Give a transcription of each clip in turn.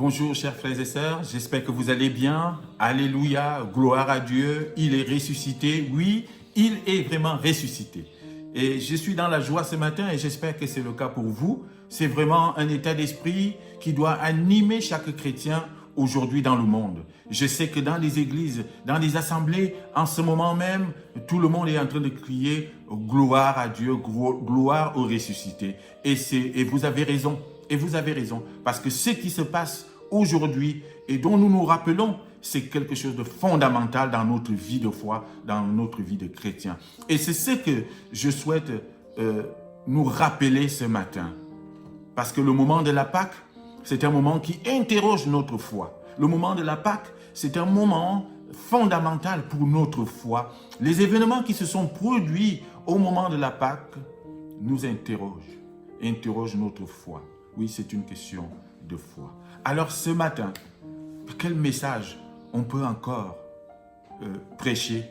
Bonjour chers frères et sœurs, j'espère que vous allez bien. Alléluia, gloire à Dieu, il est ressuscité. Oui, il est vraiment ressuscité. Et je suis dans la joie ce matin et j'espère que c'est le cas pour vous. C'est vraiment un état d'esprit qui doit animer chaque chrétien aujourd'hui dans le monde. Je sais que dans les églises, dans les assemblées, en ce moment même, tout le monde est en train de crier gloire à Dieu, gloire au ressuscité. Et vous avez raison. Et vous avez raison, parce que ce qui se passe aujourd'hui et dont nous nous rappelons, c'est quelque chose de fondamental dans notre vie de foi, dans notre vie de chrétien. Et c'est ce que je souhaite nous rappeler ce matin. Parce que le moment de la Pâque, c'est un moment qui interroge notre foi. Le moment de la Pâque, c'est un moment fondamental pour notre foi. Les événements qui se sont produits au moment de la Pâque nous interrogent notre foi. Oui, c'est une question de foi. Alors ce matin, quel message on peut encore prêcher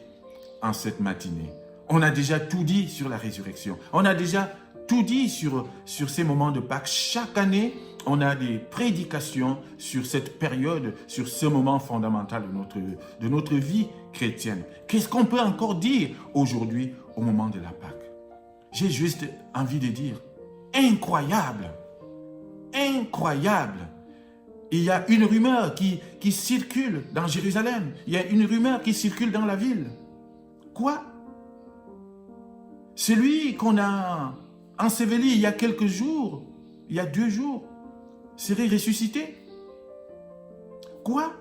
en cette matinée? On a déjà tout dit sur la résurrection. On a déjà tout dit sur ces moments de Pâques. Chaque année, on a des prédications sur cette période, sur ce moment fondamental de notre vie chrétienne. Qu'est-ce qu'on peut encore dire aujourd'hui au moment de la Pâque? J'ai juste envie de dire, incroyable! Incroyable. Il y a une rumeur qui circule dans Jérusalem. Il y a une rumeur qui circule dans la ville. Quoi? Celui qu'on a enseveli il y a quelques jours, il y a 2 jours, serait ressuscité. Quoi?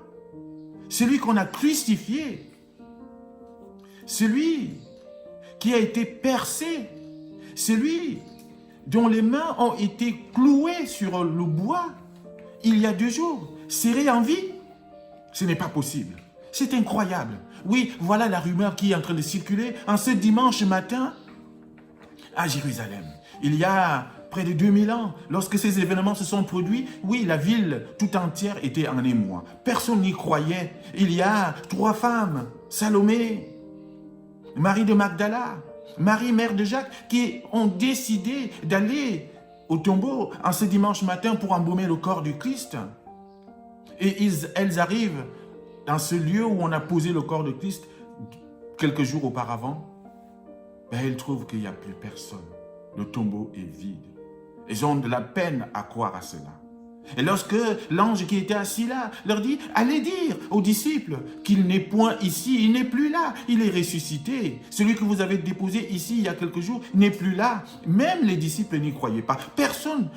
Celui qu'on a crucifié, celui qui a été percé, celui dont les mains ont été clouées sur le bois il y a 2 jours, serait en vie? Ce n'est pas possible. C'est incroyable. Oui, voilà la rumeur qui est en train de circuler en ce dimanche matin à Jérusalem. Il y a près de 2000 ans, lorsque ces événements se sont produits, oui, la ville tout entière était en émoi. Personne n'y croyait. Il y a 3 femmes, Salomé, Marie de Magdala, Marie, mère de Jacques, qui ont décidé d'aller au tombeau en ce dimanche matin pour embaumer le corps du Christ. Et elles arrivent dans ce lieu où on a posé le corps de Christ quelques jours auparavant. Ben, elles trouvent qu'il n'y a plus personne. Le tombeau est vide. Elles ont de la peine à croire à cela. Et lorsque l'ange qui était assis là leur dit « Allez dire aux disciples qu'il n'est point ici, il n'est plus là, il est ressuscité. Celui que vous avez déposé ici il y a quelques jours n'est plus là. » Même les disciples n'y croyaient pas. Personne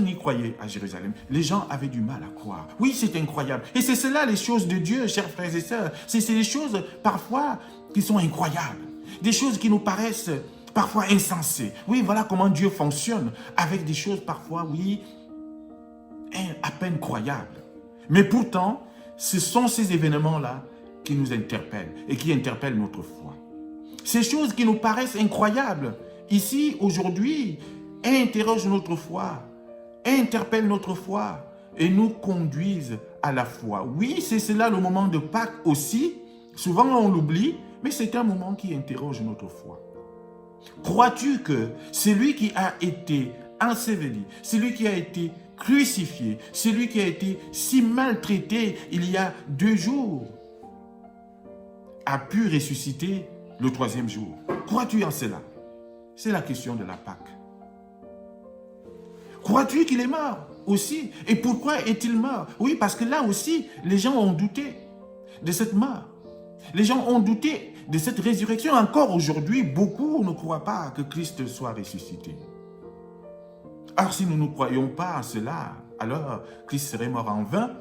n'y croyait à Jérusalem. Les gens avaient du mal à croire. Oui, c'est incroyable. Et c'est cela les choses de Dieu, chers frères et sœurs. C'est des choses parfois qui sont incroyables. Des choses qui nous paraissent parfois insensées. Oui, voilà comment Dieu fonctionne avec des choses parfois, oui, à peine croyable. Mais pourtant, ce sont ces événements-là qui nous interpellent et qui interpellent notre foi. Ces choses qui nous paraissent incroyables, ici, aujourd'hui, interrogent notre foi, interpellent notre foi et nous conduisent à la foi. Oui, c'est cela le moment de Pâques aussi. Souvent, on l'oublie, mais c'est un moment qui interroge notre foi. Crois-tu que celui qui a été enseveli, celui qui a été crucifié, celui qui a été si maltraité il y a 2 jours, a pu ressusciter le 3e jour? Crois-tu en cela? C'est la question de la Pâque. Crois-tu qu'il est mort aussi? Et pourquoi est-il mort? Oui, parce que là aussi, les gens ont douté de cette mort. Les gens ont douté de cette résurrection. Encore aujourd'hui, beaucoup ne croient pas que Christ soit ressuscité. Alors si nous ne croyons pas à cela, alors Christ serait mort en vain.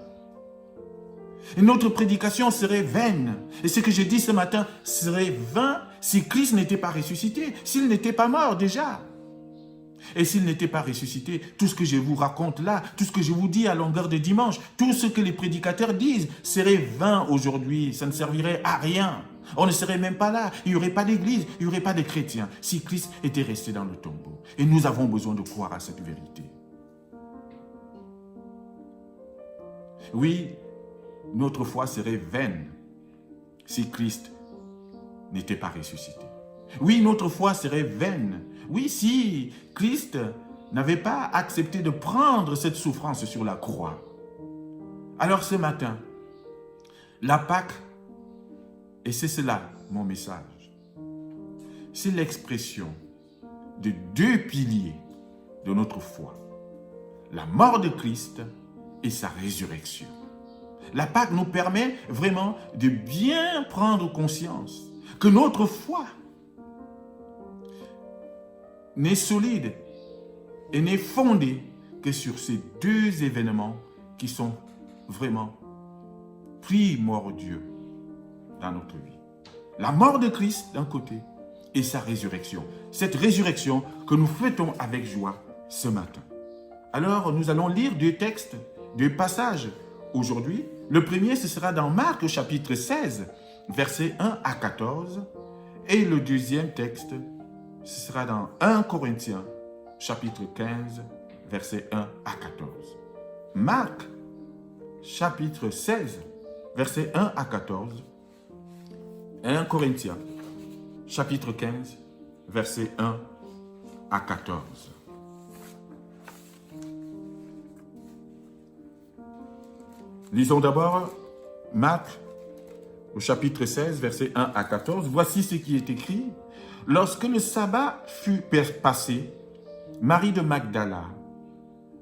Et notre prédication serait vaine. Et ce que j'ai dit ce matin serait vain si Christ n'était pas ressuscité, s'il n'était pas mort déjà. Et s'il n'était pas ressuscité, tout ce que je vous raconte là, tout ce que je vous dis à longueur de dimanche, tout ce que les prédicateurs disent serait vain aujourd'hui. Ça ne servirait à rien. On ne serait même pas là. Il n'y aurait pas d'église, il n'y aurait pas de chrétiens si Christ était resté dans le tombeau. Et nous avons besoin de croire à cette vérité. Oui, notre foi serait vaine si Christ n'était pas ressuscité. Oui, notre foi serait vaine. Oui, si Christ n'avait pas accepté de prendre cette souffrance sur la croix. Alors ce matin, la Pâque, et c'est cela mon message, c'est l'expression de deux piliers de notre foi. La mort de Christ et sa résurrection. La Pâque nous permet vraiment de bien prendre conscience que notre foi n'est solide et n'est fondée que sur ces deux événements qui sont vraiment primordiaux dans notre vie. La mort de Christ d'un côté et sa résurrection. Cette résurrection que nous fêtons avec joie ce matin. Alors, nous allons lire deux textes, deux passages aujourd'hui. Le premier, ce sera dans Marc chapitre 16, versets 1 à 14. Et le deuxième texte, ce sera dans 1 Corinthiens chapitre 15, versets 1 à 14. Marc chapitre 16, versets 1 à 14. 1 Corinthiens chapitre 15, versets 1 à 14. Lisons d'abord Marc au chapitre 16, versets 1 à 14. Voici ce qui est écrit. Lorsque le sabbat fut passé, Marie de Magdala,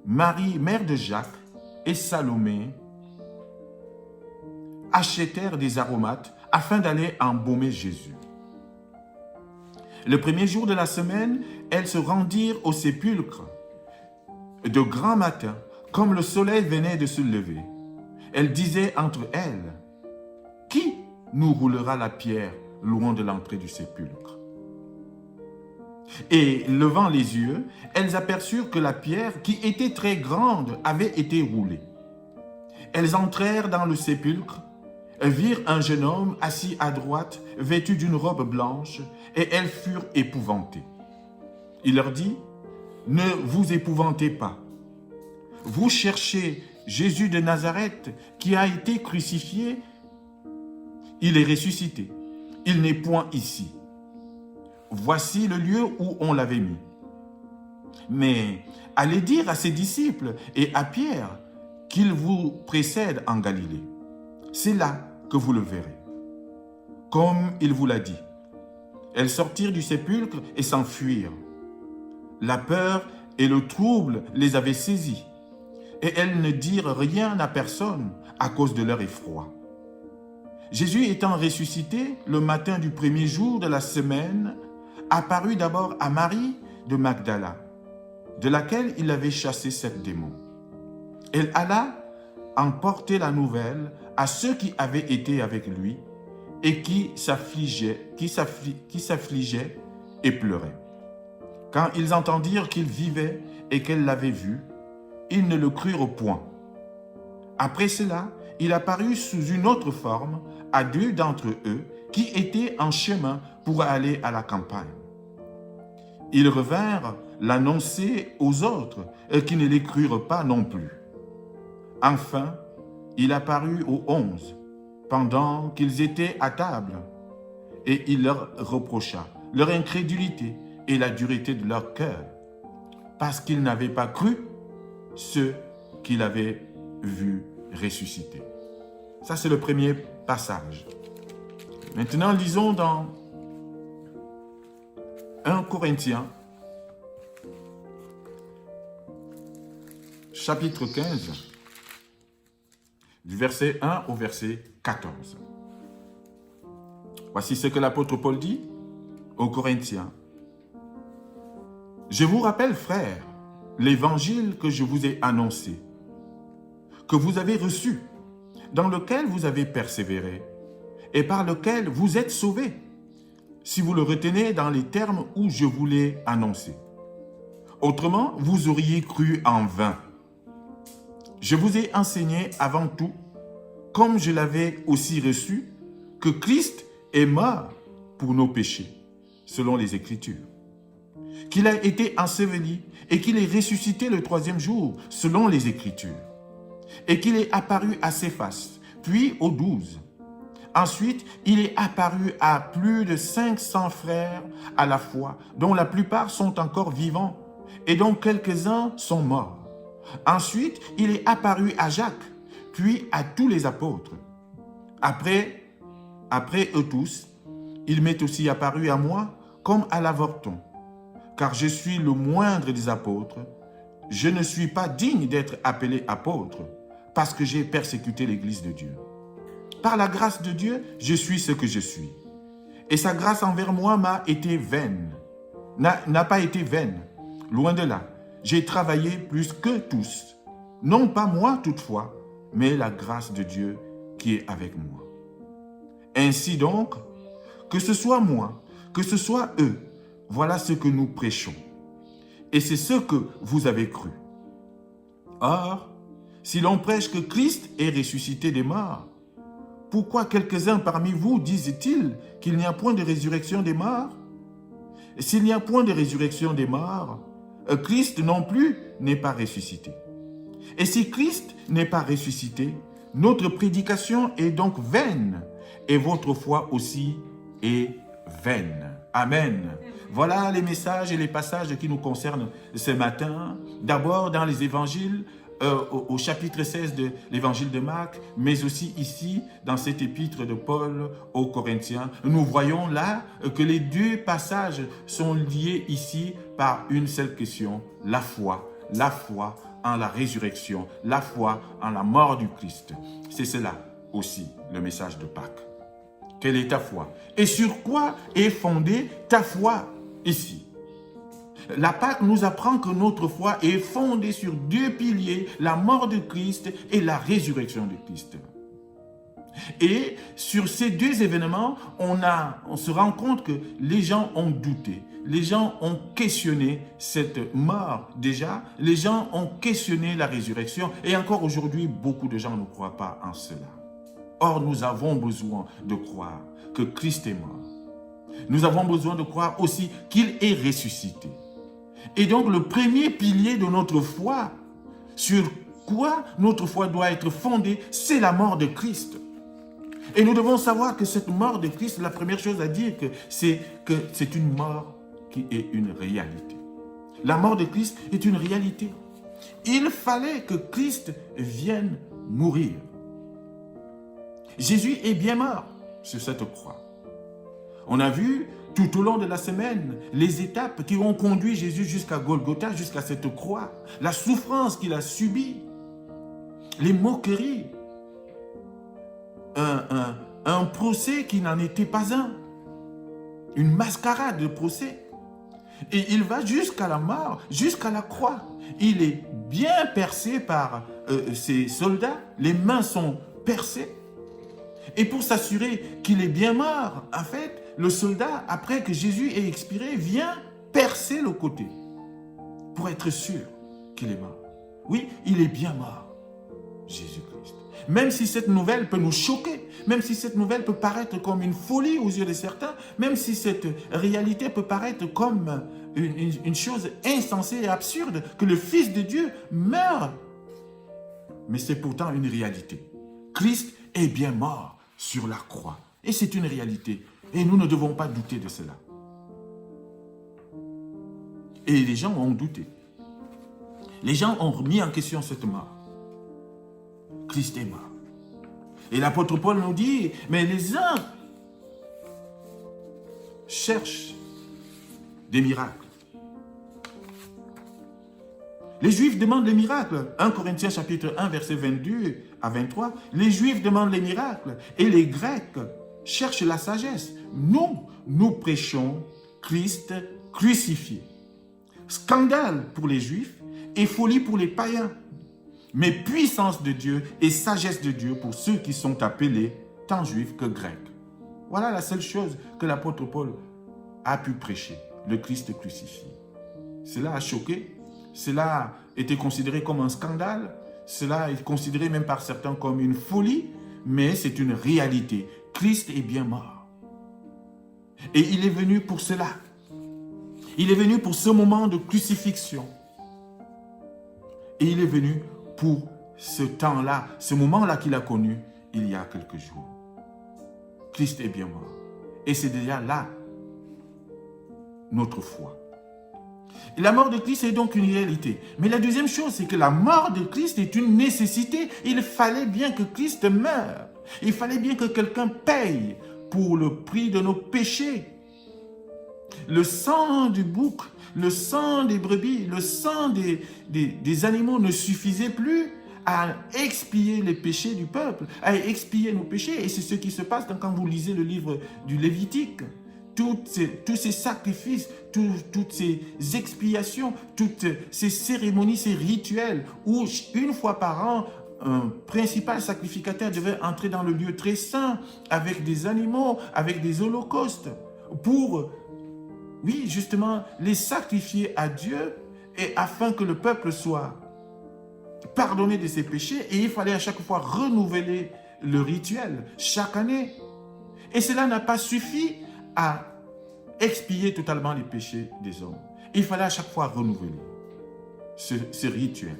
Marie, mère de Jacques, et Salomé achetèrent des aromates afin d'aller embaumer Jésus. Le premier jour de la semaine, elles se rendirent au sépulcre de grand matin, comme le soleil venait de se lever. Elles disaient entre elles, « Qui nous roulera la pierre loin de l'entrée du sépulcre ?» Et levant les yeux, elles aperçurent que la pierre, qui était très grande, avait été roulée. Elles entrèrent dans le sépulcre, virent un jeune homme assis à droite, vêtu d'une robe blanche, et elles furent épouvantées. Il leur dit, « Ne vous épouvantez pas. Vous cherchez Jésus de Nazareth, qui a été crucifié. Il est ressuscité. Il n'est point ici. Voici le lieu où on l'avait mis. Mais allez dire à ses disciples et à Pierre qu'il vous précède en Galilée. C'est là que vous le verrez. Comme il vous l'a dit. » Elles sortirent du sépulcre et s'enfuirent. La peur et le trouble les avaient saisies, et elles ne dirent rien à personne à cause de leur effroi. Jésus étant ressuscité le matin du premier jour de la semaine, apparut d'abord à Marie de Magdala, de laquelle il avait chassé 7 démons. Elle alla emporter la nouvelle à ceux qui avaient été avec lui et qui s'affligeaient et pleuraient. Quand ils entendirent qu'il vivait et qu'elle l'avait vu, ils ne le crurent point. Après cela, il apparut sous une autre forme à 2 d'entre eux qui étaient en chemin pour aller à la campagne. Ils revinrent l'annoncer aux autres qui ne les crurent pas non plus. Enfin, il apparut aux 11 pendant qu'ils étaient à table et il leur reprocha leur incrédulité et la dureté de leur cœur parce qu'ils n'avaient pas cru ceux qu'il avait vus ressusciter. Ça, c'est le premier passage. Maintenant, lisons dans 1 Corinthiens, chapitre 15, du verset 1 au verset 14. Voici ce que l'apôtre Paul dit aux Corinthiens. « Je vous rappelle, frères, l'évangile que je vous ai annoncé, que vous avez reçu, dans lequel vous avez persévéré, et par lequel vous êtes sauvés, si vous le retenez dans les termes où je vous l'ai annoncé. Autrement, vous auriez cru en vain. Je vous ai enseigné avant tout, comme je l'avais aussi reçu, que Christ est mort pour nos péchés, selon les Écritures, qu'il a été enseveli et qu'il est ressuscité le 3e jour, selon les Écritures, et qu'il est apparu à Céphas, puis aux 12. Ensuite, il est apparu à plus de 500 frères à la fois, dont la plupart sont encore vivants et dont quelques-uns sont morts. Ensuite, il est apparu à Jacques, puis à tous les apôtres. Après eux tous, il m'est aussi apparu à moi comme à l'avorton, car je suis le moindre des apôtres. Je ne suis pas digne d'être appelé apôtre, parce que j'ai persécuté l'Église de Dieu. Par la grâce de Dieu, je suis ce que je suis. Et sa grâce envers moi n'a pas été vaine. Loin de là, j'ai travaillé plus que tous. Non pas moi toutefois, mais la grâce de Dieu qui est avec moi. Ainsi donc, que ce soit moi, que ce soit eux, voilà ce que nous prêchons. Et c'est ce que vous avez cru. Or, si l'on prêche que Christ est ressuscité des morts, pourquoi quelques-uns parmi vous disent-ils qu'il n'y a point de résurrection des morts? S'il n'y a point de résurrection des morts, Christ non plus n'est pas ressuscité. Et si Christ n'est pas ressuscité, notre prédication est donc vaine, et votre foi aussi est vaine. Amen. Voilà les messages et les passages qui nous concernent ce matin. D'abord dans les évangiles, au chapitre 16 de l'évangile de Marc, mais aussi ici, dans cette épître de Paul aux Corinthiens. Nous voyons là que les deux passages sont liés ici par une seule question, la foi en la résurrection, la foi en la mort du Christ. C'est cela aussi le message de Pâques. Quelle est ta foi? Et sur quoi est fondée ta foi ici? La Pâque nous apprend que notre foi est fondée sur deux piliers, la mort de Christ et la résurrection de Christ. Et sur ces deux événements, on se rend compte que les gens ont douté. Les gens ont questionné cette mort déjà. Les gens ont questionné la résurrection. Et encore aujourd'hui, beaucoup de gens ne croient pas en cela. Or, nous avons besoin de croire que Christ est mort. Nous avons besoin de croire aussi qu'il est ressuscité. Et donc, le premier pilier de notre foi, sur quoi notre foi doit être fondée, c'est la mort de Christ. Et nous devons savoir que cette mort de Christ, la première chose à dire, c'est une mort qui est une réalité. La mort de Christ est une réalité. Il fallait que Christ vienne mourir. Jésus est bien mort sur cette croix. On a vu tout au long de la semaine les étapes qui ont conduit Jésus jusqu'à Golgotha, jusqu'à cette croix, la souffrance qu'il a subie, les moqueries, un procès qui n'en était pas un, une mascarade de procès. Et il va jusqu'à la mort, jusqu'à la croix. Il est bien percé par ses soldats, les mains sont percées. Et pour s'assurer qu'il est bien mort, en fait, le soldat, après que Jésus ait expiré, vient percer le côté pour être sûr qu'il est mort. Oui, il est bien mort, Jésus-Christ. Même si cette nouvelle peut nous choquer, même si cette nouvelle peut paraître comme une folie aux yeux de certains, même si cette réalité peut paraître comme une chose insensée et absurde, que le Fils de Dieu meurt. Mais c'est pourtant une réalité. Christ est bien mort sur la croix. Et c'est une réalité. Et nous ne devons pas douter de cela. Et les gens ont douté. Les gens ont remis en question cette mort. Christ est mort. Et l'apôtre Paul nous dit, mais les uns cherchent des miracles. Les Juifs demandent les miracles. 1 Corinthiens chapitre 1, verset 22 à 23. Les Juifs demandent les miracles. Et les Grecs cherchent la sagesse. Nous prêchons Christ crucifié. Scandale pour les Juifs et folie pour les païens. Mais puissance de Dieu et sagesse de Dieu pour ceux qui sont appelés tant Juifs que Grecs. Voilà la seule chose que l'apôtre Paul a pu prêcher. Le Christ crucifié. Cela a choqué. Cela était considéré comme un scandale, cela est considéré même par certains comme une folie, mais c'est une réalité. Christ est bien mort. Et il est venu pour cela. Il est venu pour ce moment de crucifixion. Et il est venu pour ce temps-là, ce moment-là qu'il a connu il y a quelques jours. Christ est bien mort. Et c'est déjà là notre foi. Et la mort de Christ est donc une réalité. Mais la deuxième chose, c'est que la mort de Christ est une nécessité. Il fallait bien que Christ meure. Il fallait bien que quelqu'un paye pour le prix de nos péchés. Le sang du bouc, le sang des brebis, le sang des animaux ne suffisait plus à expier les péchés du peuple, à expier nos péchés. Et c'est ce qui se passe quand vous lisez le livre du Lévitique. Tous ces sacrifices, toutes ces expiations, toutes ces cérémonies, ces rituels, où une fois par an, un principal sacrificateur devait entrer dans le lieu très saint avec des animaux, avec des holocaustes, pour, oui, justement, les sacrifier à Dieu et afin que le peuple soit pardonné de ses péchés. Et il fallait à chaque fois renouveler le rituel, chaque année. Et cela n'a pas suffi à expier totalement les péchés des hommes. Il fallait à chaque fois renouveler ce rituel.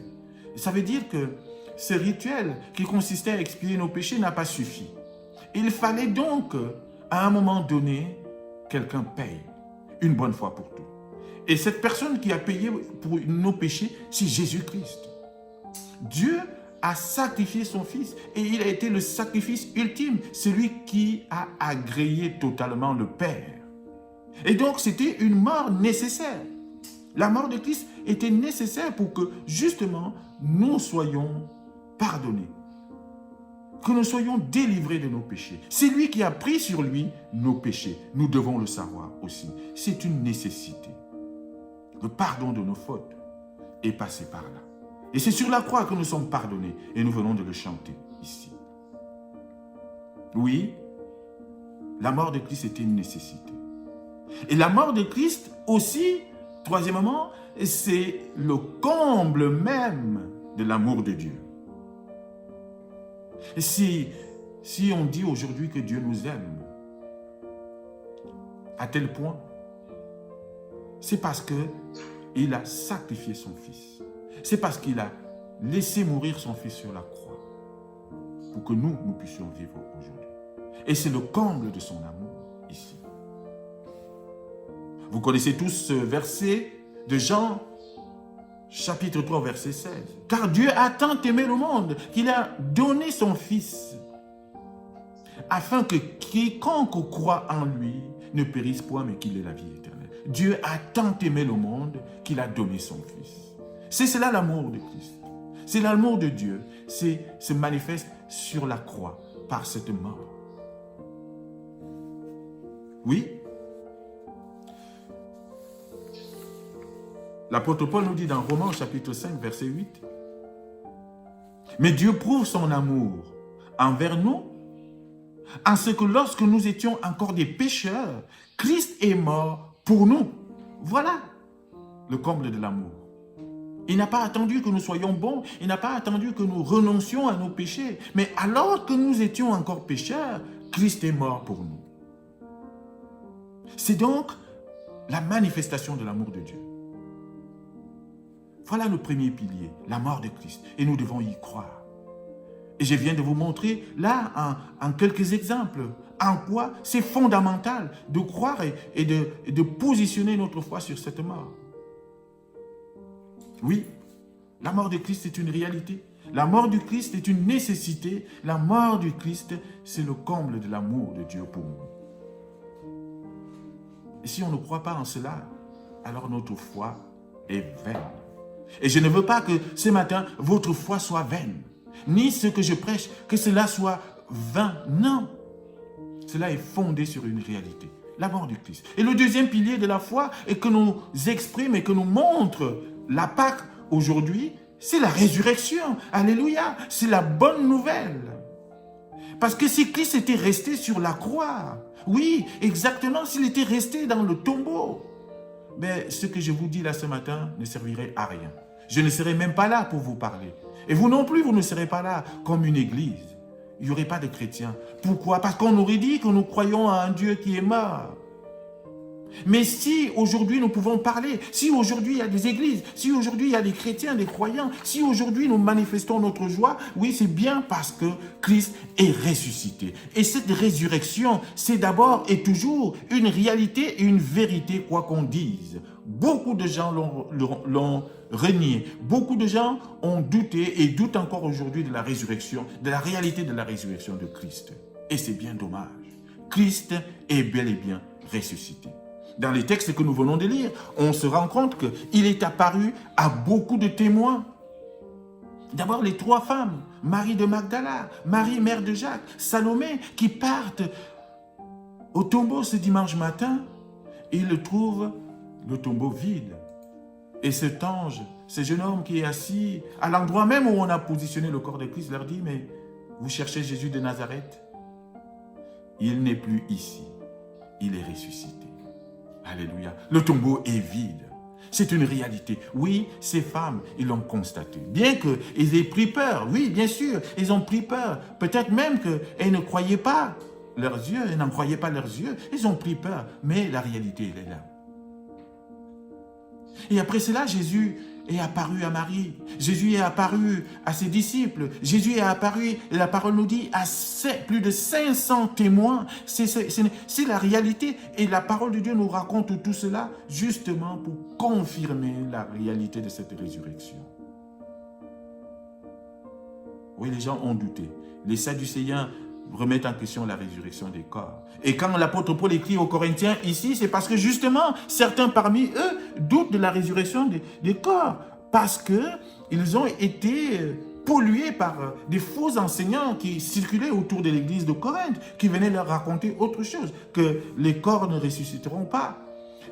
Ça veut dire que ce rituel qui consistait à expier nos péchés n'a pas suffi. Il fallait donc, à un moment donné, quelqu'un paye une bonne fois pour tout. Et cette personne qui a payé pour nos péchés, c'est Jésus-Christ. Dieu a sacrifié son Fils et il a été le sacrifice ultime, celui qui a agréé totalement le Père. Et donc, c'était une mort nécessaire. La mort de Christ était nécessaire pour que, justement, nous soyons pardonnés, que nous soyons délivrés de nos péchés. C'est lui qui a pris sur lui nos péchés. Nous devons le savoir aussi. C'est une nécessité. Le pardon de nos fautes est passé par là. Et c'est sur la croix que nous sommes pardonnés. Et nous venons de le chanter ici. Oui, la mort de Christ était une nécessité. Et la mort de Christ aussi, troisièmement, c'est le comble même de l'amour de Dieu. Et si on dit aujourd'hui que Dieu nous aime, à tel point, c'est parce qu'il a sacrifié son Fils. C'est parce qu'il a laissé mourir son Fils sur la croix pour que nous puissions vivre aujourd'hui. Et c'est le comble de son amour ici. Vous connaissez tous ce verset de Jean, chapitre 3, verset 16. « Car Dieu a tant aimé le monde qu'il a donné son Fils, afin que quiconque croit en lui ne périsse point, mais qu'il ait la vie éternelle. » Dieu a tant aimé le monde qu'il a donné son Fils. C'est cela l'amour de Christ. C'est l'amour de Dieu. Se manifeste sur la croix par cette mort. Oui. L'apôtre Paul nous dit dans Romains chapitre 5, verset 8. « Mais Dieu prouve son amour envers nous, en ce que lorsque nous étions encore des pécheurs, Christ est mort pour nous. » Voilà le comble de l'amour. Il n'a pas attendu que nous soyons bons, il n'a pas attendu que nous renoncions à nos péchés. Mais alors que nous étions encore pécheurs, Christ est mort pour nous. C'est donc la manifestation de l'amour de Dieu. Voilà le premier pilier, la mort de Christ. Et nous devons y croire. Et je viens de vous montrer là, en quelques exemples, en quoi c'est fondamental de croire et de positionner notre foi sur cette mort. Oui, la mort de Christ est une réalité. La mort du Christ est une nécessité. La mort du Christ, c'est le comble de l'amour de Dieu pour nous. Et si on ne croit pas en cela, alors notre foi est vaine. Et je ne veux pas que ce matin, votre foi soit vaine. Ni ce que je prêche, que cela soit vain. Non. Cela est fondé sur une réalité. La mort du Christ. Et le deuxième pilier de la foi, et que nous exprime et que nous montre la Pâque aujourd'hui, c'est la résurrection. Alléluia. C'est la bonne nouvelle. Parce que si Christ était resté sur la croix, oui, exactement, s'il était resté dans le tombeau, mais ce que je vous dis là ce matin ne servirait à rien. Je ne serai même pas là pour vous parler. Et vous non plus, vous ne serez pas là comme une église. Il n'y aurait pas de chrétiens. Pourquoi? Parce qu'on aurait dit que nous croyons à un Dieu qui est mort. Mais si aujourd'hui nous pouvons parler, si aujourd'hui il y a des églises, si aujourd'hui il y a des chrétiens, des croyants, si aujourd'hui nous manifestons notre joie, oui, c'est bien parce que Christ est ressuscité. Et cette résurrection, c'est d'abord et toujours une réalité et une vérité, quoi qu'on dise. Beaucoup de gens l'ont renié. Beaucoup de gens ont douté et doutent encore aujourd'hui de la résurrection, de la réalité de la résurrection de Christ. Et c'est bien dommage. Christ est bel et bien ressuscité. Dans les textes que nous venons de lire, on se rend compte qu'il est apparu à beaucoup de témoins. D'abord les 3 femmes, Marie de Magdala, Marie, mère de Jacques, Salomé, qui partent au tombeau ce dimanche matin. Ils trouvent le tombeau vide. Et cet ange, ce jeune homme qui est assis à l'endroit même où on a positionné le corps de Christ, leur dit, mais vous cherchez Jésus de Nazareth? Il n'est plus ici, il est ressuscité. Alléluia. Le tombeau est vide. C'est une réalité. Oui, ces femmes, ils l'ont constaté. Bien qu'ils aient pris peur, oui, bien sûr, ils ont pris peur. Peut-être même qu'elles ne croyaient pas leurs yeux, elles n'en croyaient pas leurs yeux. Ils ont pris peur, mais la réalité, elle est là. Et après cela, Jésus est apparu à Marie. Jésus est apparu à ses disciples. Jésus est apparu, la parole nous dit, à plus de 500 témoins. C'est la réalité. Et la parole de Dieu nous raconte tout cela justement pour confirmer la réalité de cette résurrection. Oui, les gens ont douté. Les Sadducéens remettent en question la résurrection des corps. Et quand l'apôtre Paul écrit aux Corinthiens ici, c'est parce que justement, certains parmi eux doutent de la résurrection des corps, parce qu'ils ont été pollués par des faux enseignants qui circulaient autour de l'église de Corinthe, qui venaient leur raconter autre chose, que les corps ne ressusciteront pas.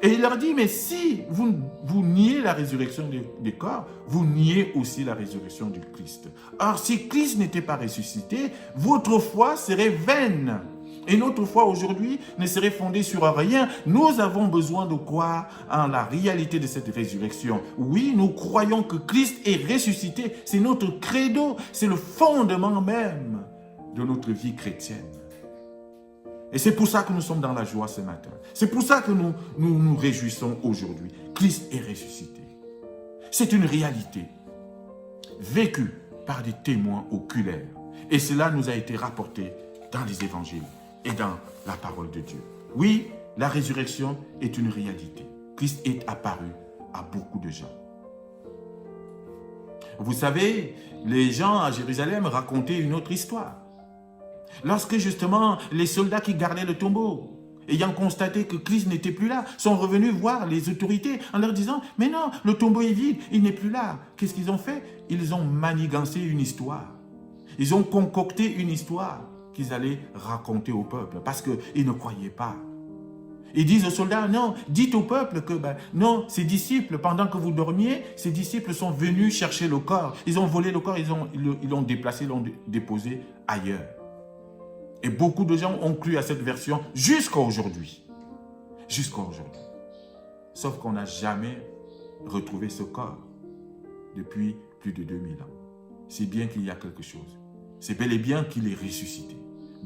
Et il leur dit, mais si vous niez la résurrection des corps, vous niez aussi la résurrection du Christ. Or, si Christ n'était pas ressuscité, votre foi serait vaine. Et notre foi aujourd'hui ne serait fondée sur rien. Nous avons besoin de croire en la réalité de cette résurrection. Oui, nous croyons que Christ est ressuscité. C'est notre credo, c'est le fondement même de notre vie chrétienne. Et c'est pour ça que nous sommes dans la joie ce matin. C'est pour ça que nous réjouissons aujourd'hui. Christ est ressuscité. C'est une réalité vécue par des témoins oculaires. Et cela nous a été rapporté dans les évangiles et dans la parole de Dieu. Oui, la résurrection est une réalité. Christ est apparu à beaucoup de gens. Vous savez, les gens à Jérusalem racontaient une autre histoire. Lorsque justement les soldats qui gardaient le tombeau, ayant constaté que Christ n'était plus là, sont revenus voir les autorités en leur disant « Mais non, le tombeau est vide, il n'est plus là. » Qu'est-ce qu'ils ont fait? Ils ont manigancé une histoire. Ils ont concocté une histoire qu'ils allaient raconter au peuple parce qu'ils ne croyaient pas. Ils disent aux soldats, non, dites au peuple que non, ces disciples, pendant que vous dormiez, ces disciples sont venus chercher le corps. Ils ont volé le corps, ils l'ont déplacé, ils l'ont déposé ailleurs. Et beaucoup de gens ont cru à cette version jusqu'à aujourd'hui. Jusqu'à aujourd'hui. Sauf qu'on n'a jamais retrouvé ce corps depuis plus de 2000 ans. C'est bien qu'il y a quelque chose. C'est bel et bien qu'il est ressuscité.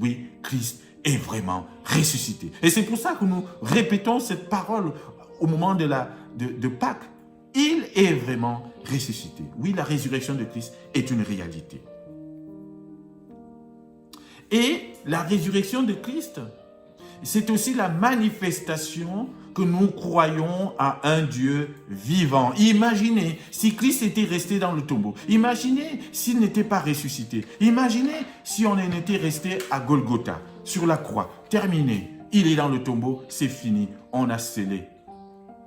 Oui, Christ est vraiment ressuscité. Et c'est pour ça que nous répétons cette parole au moment de Pâques. Il est vraiment ressuscité. Oui, la résurrection de Christ est une réalité. Et la résurrection de Christ, c'est aussi la manifestation que nous croyons à un Dieu vivant. Imaginez si Christ était resté dans le tombeau. Imaginez s'il n'était pas ressuscité. Imaginez si on en était resté à Golgotha, sur la croix. Terminé. Il est dans le tombeau, c'est fini. On a scellé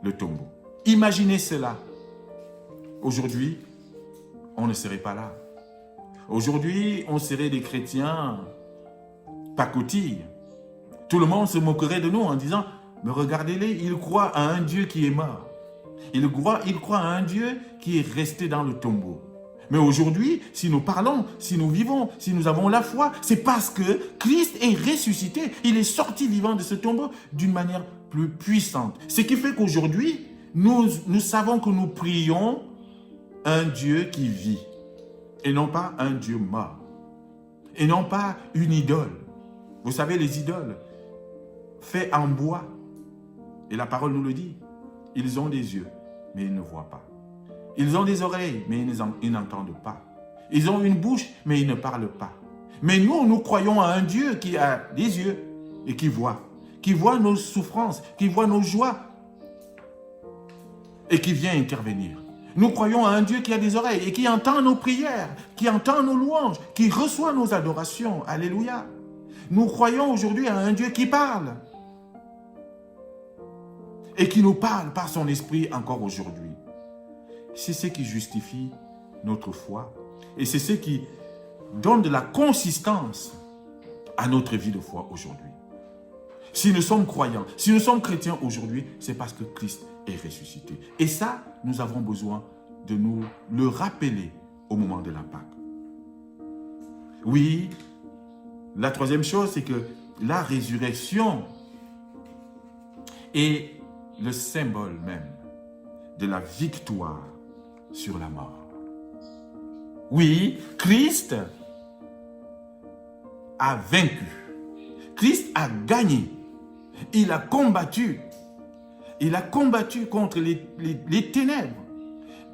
le tombeau. Imaginez cela. Aujourd'hui, on ne serait pas là. Aujourd'hui, on serait des chrétiens pacotilles. Tout le monde se moquerait de nous en disant « Mais regardez-les, ils croient à un Dieu qui est mort. Ils croient à un Dieu qui est resté dans le tombeau. » Mais aujourd'hui, si nous parlons, si nous vivons, si nous avons la foi, c'est parce que Christ est ressuscité. Il est sorti vivant de ce tombeau d'une manière plus puissante. Ce qui fait qu'aujourd'hui, nous savons que nous prions un Dieu qui vit et non pas un Dieu mort. Et non pas une idole. Vous savez, les idoles, faits en bois, Et la parole nous le dit. Ils ont des yeux, mais ils ne voient pas. Ils ont des oreilles, mais ils n'entendent pas. Ils ont une bouche, mais ils ne parlent pas. Mais nous croyons à un Dieu qui a des yeux et qui voit nos souffrances, qui voit nos joies et qui vient intervenir. Nous croyons à un Dieu qui a des oreilles et qui entend nos prières, qui entend nos louanges, qui reçoit nos adorations. Alléluia. Nous croyons aujourd'hui à un Dieu qui parle et qui nous parle par son esprit encore aujourd'hui. C'est ce qui justifie notre foi et c'est ce qui donne de la consistance à notre vie de foi aujourd'hui. Si nous sommes croyants, si nous sommes chrétiens aujourd'hui, c'est parce que Christ est ressuscité. Et ça, nous avons besoin de nous le rappeler au moment de la Pâque. Oui, la troisième chose, c'est que la résurrection est le symbole même de la victoire sur la mort. Oui, Christ a vaincu. Christ a gagné. Il a combattu. Il a combattu contre les ténèbres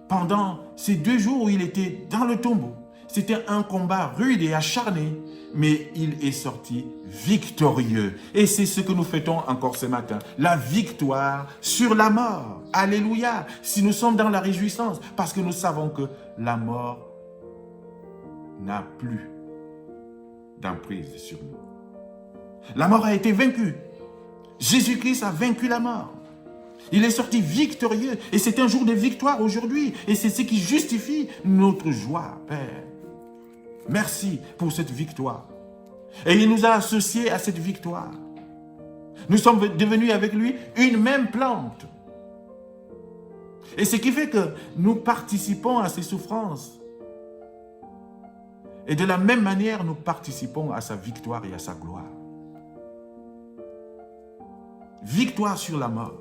pendant ces 2 jours où il était dans le tombeau. C'était un combat rude et acharné, mais il est sorti victorieux. Et c'est ce que nous fêtons encore ce matin. La victoire sur la mort. Alléluia. Si nous sommes dans la réjouissance, parce que nous savons que la mort n'a plus d'emprise sur nous. La mort a été vaincue. Jésus-Christ a vaincu la mort. Il est sorti victorieux. Et c'est un jour de victoire aujourd'hui. Et c'est ce qui justifie notre joie, Père. Merci pour cette victoire. Et il nous a associés à cette victoire. Nous sommes devenus avec lui une même plante. Et ce qui fait que nous participons à ses souffrances. Et de la même manière, nous participons à sa victoire et à sa gloire. Victoire sur la mort.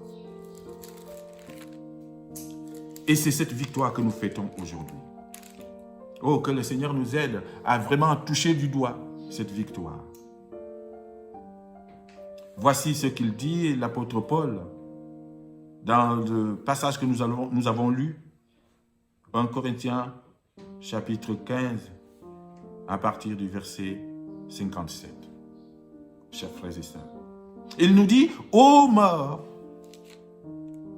Et c'est cette victoire que nous fêtons aujourd'hui. Oh, que le Seigneur nous aide à vraiment toucher du doigt cette victoire. Voici ce qu'il dit, l'apôtre Paul, dans le passage que nous avons lu, 1 Corinthiens, chapitre 15, à partir du verset 57. Chers frères et sœurs. Il nous dit, ô mort,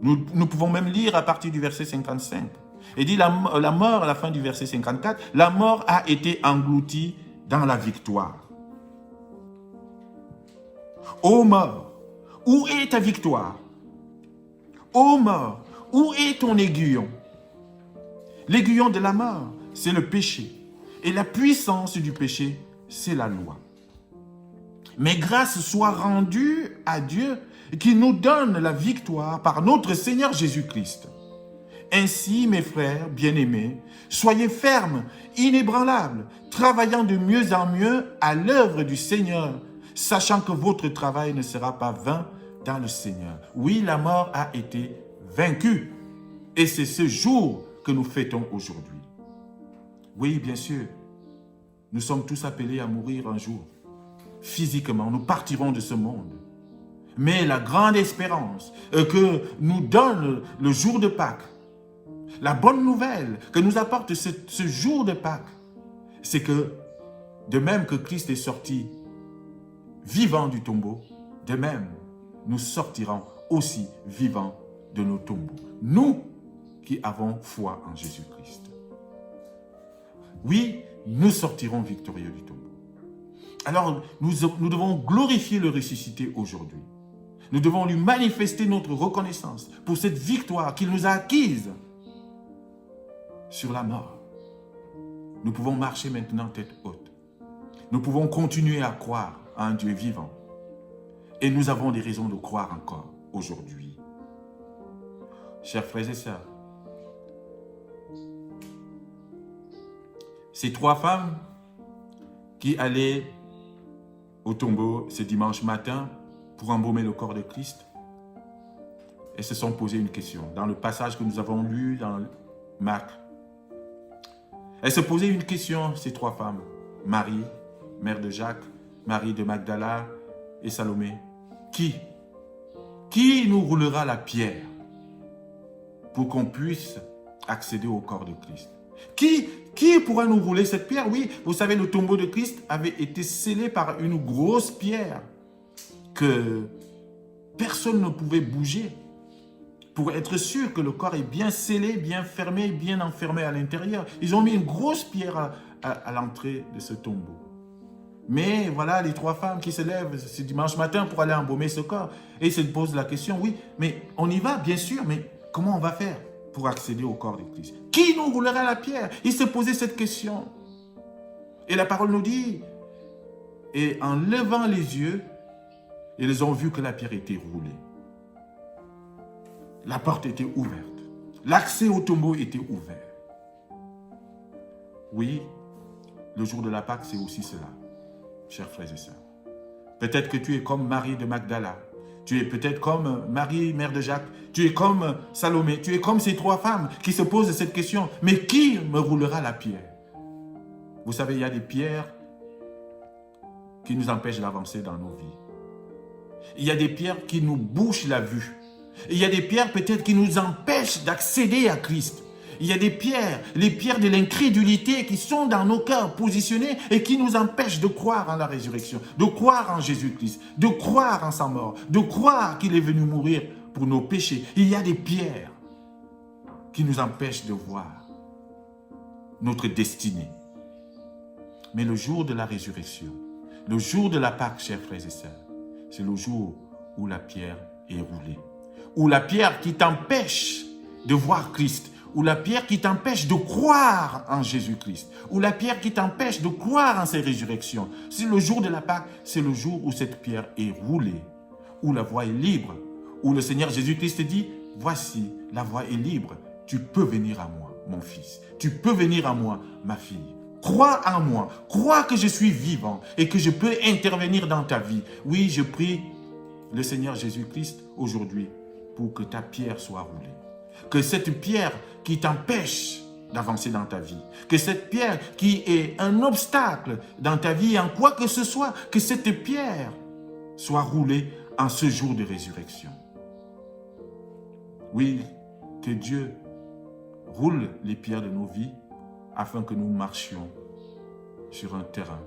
nous pouvons même lire à partir du verset 55. Il dit, la mort, à la fin du verset 54, la mort a été engloutie dans la victoire. Ô mort, où est ta victoire? Ô mort, où est ton aiguillon? L'aiguillon de la mort, c'est le péché. Et la puissance du péché, c'est la loi. Mais grâce soit rendue à Dieu qui nous donne la victoire par notre Seigneur Jésus-Christ. Ainsi, mes frères bien-aimés, soyez fermes, inébranlables, travaillant de mieux en mieux à l'œuvre du Seigneur, sachant que votre travail ne sera pas vain dans le Seigneur. Oui, la mort a été vaincue. Et c'est ce jour que nous fêtons aujourd'hui. Oui, bien sûr, nous sommes tous appelés à mourir un jour. Physiquement, nous partirons de ce monde. Mais la grande espérance que nous donne le jour de Pâques, la bonne nouvelle que nous apporte ce jour de Pâques, c'est que de même que Christ est sorti vivant du tombeau, de même nous sortirons aussi vivants de nos tombeaux. Nous qui avons foi en Jésus-Christ. Oui, nous sortirons victorieux du tombeau. Alors, nous devons glorifier le ressuscité aujourd'hui. Nous devons lui manifester notre reconnaissance pour cette victoire qu'il nous a acquise sur la mort. Nous pouvons marcher maintenant tête haute. Nous pouvons continuer à croire à un Dieu vivant. Et nous avons des raisons de croire encore aujourd'hui. Chers frères et sœurs, ces 3 femmes qui allaient au tombeau ce dimanche matin pour embaumer le corps de Christ, elles se sont posées une question. Dans le passage que nous avons lu dans Marc, elles se posaient une question, ces 3 femmes. Marie, mère de Jacques, Marie de Magdala et Salomé. Qui qui nous roulera la pierre pour qu'on puisse accéder au corps de Christ? Qui pourra nous rouler cette pierre? Oui, vous savez, le tombeau de Christ avait été scellé par une grosse pierre que personne ne pouvait bouger pour être sûr que le corps est bien scellé, bien fermé, bien enfermé à l'intérieur. Ils ont mis une grosse pierre à l'entrée de ce tombeau. Mais voilà les 3 femmes qui se lèvent ce dimanche matin pour aller embaumer ce corps. Et ils se posent la question, oui, mais on y va, bien sûr, mais comment on va faire pour accéder au corps de Christ? Qui nous roulera la pierre? Ils se posaient cette question. Et la parole nous dit, et en levant les yeux, ils ont vu que la pierre était roulée. La porte était ouverte. L'accès au tombeau était ouvert. Oui, le jour de la Pâque, c'est aussi cela, chers frères et sœurs. Peut-être que tu es comme Marie de Magdala. Tu es peut-être comme Marie, mère de Jacques. Tu es comme Salomé. Tu es comme ces 3 femmes qui se posent cette question. Mais qui me roulera la pierre? Vous savez, il y a des pierres qui nous empêchent d'avancer dans nos vies. Il y a des pierres qui nous bouchent la vue. Il y a des pierres peut-être qui nous empêchent d'accéder à Christ. Il y a des pierres, les pierres de l'incrédulité qui sont dans nos cœurs positionnés et qui nous empêchent de croire en la résurrection, de croire en Jésus-Christ, de croire en sa mort, de croire qu'il est venu mourir pour nos péchés. Il y a des pierres qui nous empêchent de voir notre destinée. Mais le jour de la résurrection, le jour de la Pâque, chers frères et sœurs, c'est le jour où la pierre est roulée. Où la pierre qui t'empêche de voir Christ, ou la pierre qui t'empêche de croire en Jésus-Christ, ou la pierre qui t'empêche de croire en ses résurrections. C'est le jour de la Pâque, c'est le jour où cette pierre est roulée, où la voie est libre, où le Seigneur Jésus-Christ dit, voici, la voie est libre, tu peux venir à moi, mon fils, tu peux venir à moi, ma fille. Crois en moi, crois que je suis vivant et que je peux intervenir dans ta vie. Oui, je prie le Seigneur Jésus-Christ aujourd'hui pour que ta pierre soit roulée. Que cette pierre qui t'empêche d'avancer dans ta vie, que cette pierre qui est un obstacle dans ta vie, en quoi que ce soit, que cette pierre soit roulée en ce jour de résurrection. Oui, que Dieu roule les pierres de nos vies afin que nous marchions sur un terrain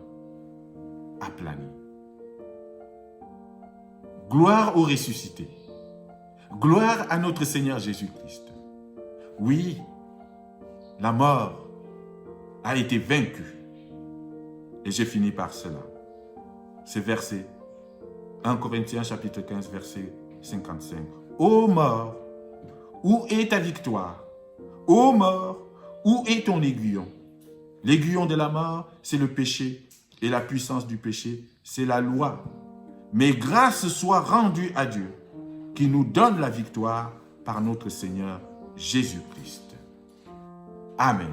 aplani. Gloire au ressuscité. Gloire à notre Seigneur Jésus-Christ. Oui, la mort a été vaincue. Et j'ai fini par cela. Ce verset, 1 Corinthiens chapitre 15, verset 55. Ô mort, où est ta victoire? Ô mort, où est ton aiguillon? L'aiguillon de la mort, c'est le péché. Et la puissance du péché, c'est la loi. Mais grâce soit rendue à Dieu, qui nous donne la victoire par notre Seigneur Jésus-Christ. Amen.